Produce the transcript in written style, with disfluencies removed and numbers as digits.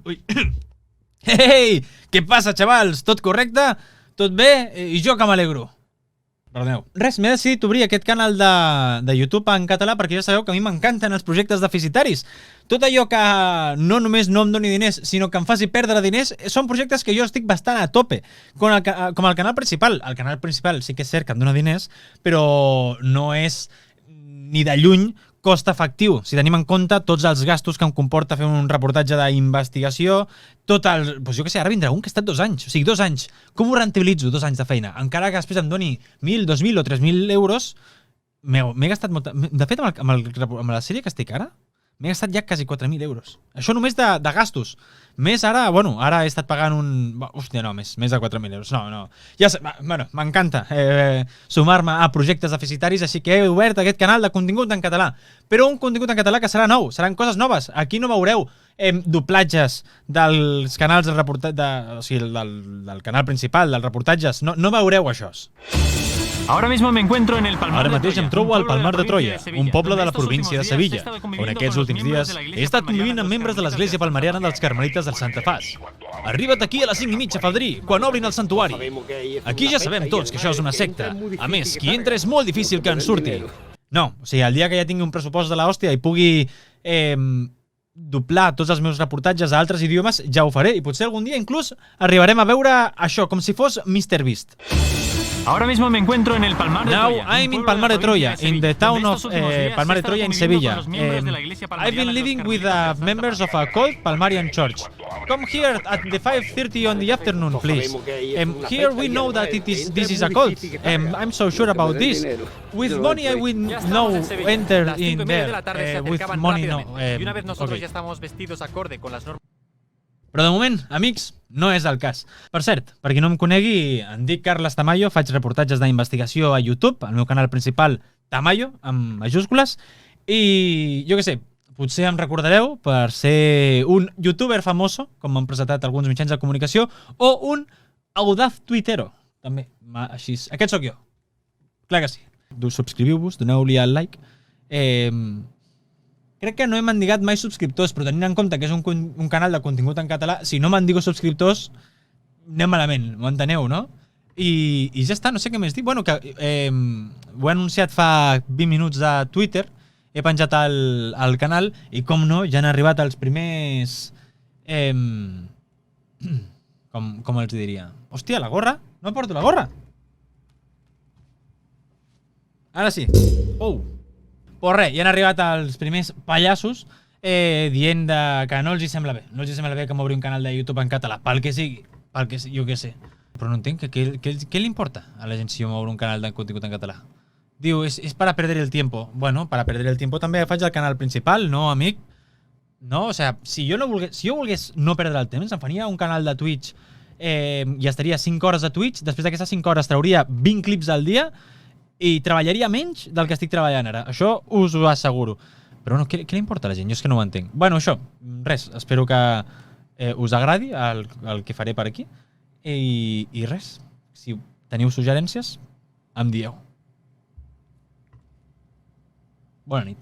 Ui. Ei, què passa, xavals? Tot correcte? Tot bé? I jo que m'alegro. Perdoneu. Res, m'he decidit obrir aquest canal de YouTube en català perquè ja sabeu que a mi m'encanten els projectes deficitaris. Tot allò que no només no em doni diners, sinó que em faci perdre diners, són projectes que jo estic bastant a tope. Com el canal principal. El canal principal sí que és cert que em dona diners, però no és ni de lluny cost efectiu, si tenim en compte tots els gastos que em comporta fer un reportatge d'investigació, tot el... Doncs jo què sé, ara vindrà un que ha estat 2 anys, o sigui, 2 anys. Com ho rentabilitzo, 2 anys de feina? Encara que després em doni 1.000, 2.000 o 3.000 euros, m'he gastat molt... De fet, amb la sèrie que estic ara, m'he gastat ja quasi 4.000 euros. Això només de gastos. Més ara, bueno, ara he estat pagant un... Hòstia, no, més de 4.000 euros. No. Ja sé, bueno, m'encanta sumar-me a projectes deficitaris, així que he obert aquest canal de contingut en català. Però un contingut en català que serà nou, seran coses noves. Aquí no veureu doblatges dels canals de reportatge, o sigui, del canal principal, dels reportatges. No veureu això. Ahora mismo me encuentro en el Palmar Ara de mateix Troya, em trobo al Palmar de Troia, Sevilla, un poble de la donde estos província de últimos días he Sevilla, estado on conviviendo aquests con los últims miembros dies de la he Iglesia estat Palmariana convivint amb dels membres de Carmelitas l'Església del Palmariana dels Carmelites del Santa Fas. Arriba't aquí a les 5:30, Fadrí, quan obrin el santuari. Aquí ja sabem tots que això és una secta. A més, qui entra és molt difícil que en surti. No, o sigui, el dia que ja tingui un pressupost de l'hòstia i pugui doblar tots els meus reportatges a altres idiomes, ja ho faré. I potser algun dia inclús arribarem a veure això, com si fos Mr. Beast. Ahora mismo me encuentro en el Palmar de Troya. Now I'm in Palmar de Troya, in the town of Palmar de Troya in Sevilla. I've been living with members of a cult Palmarian church. Come here at the 5:30 on the afternoon, please. Here we know that this is a cult. I'm so sure about this. With money I will no enter in there. With money no. Y una vez nosotros ya estamos vestidos acorde con las normas. Però de moment, amics, no és el cas. Per cert, per qui no em conegui, em dic Carles Tamayo, faig reportatges d'investigació a YouTube, al meu canal principal Tamayo, amb majúscules, i jo què sé, potser em recordareu per ser un youtuber famoso, com m'han presentat alguns mitjans de comunicació, o un audaz tuitero, també, així. Aquest sóc jo. Clar que sí. Subscriviu-vos, doneu-li al like. Crec que no he mendigat mai subscriptors, però tenint en compte que és un canal de contingut en català, si no mendigo subscriptors, anem malament, m'ho enteneu, no? I ja està, no sé què més dir. Bueno, que ho he anunciat fa 20 minuts de Twitter, he penjat al canal i, com no, ja han arribat els primers... com els diria? Hòstia, la gorra? No porto la gorra? Ara sí. Pues res, ja han arribat els primers pallassos dient que no els hi sembla bé. No els hi sembla bé que m'obri un canal de YouTube en català, pel que sigui, jo què sé. Però no entenc què li importa a la gent si jo m'obro un canal de contingut en català. Diu, és para perder el tiempo. Bueno, para perder el tiempo també faig el canal principal, no, amic? No, o sigui, si jo volgués no perdre el temps, em faria un canal de Twitch i estaria 5 hores a Twitch, després d'aquestes 5 hores trauria 20 clips al dia i treballaria menys del que estic treballant ara. Això us ho asseguro. Però no, què li importa a la gent? Jo és que no ho entenc. Bueno, això, res. Espero que us agradi el que faré per aquí. I res. Si teniu suggerències, em dieu. Bona nit.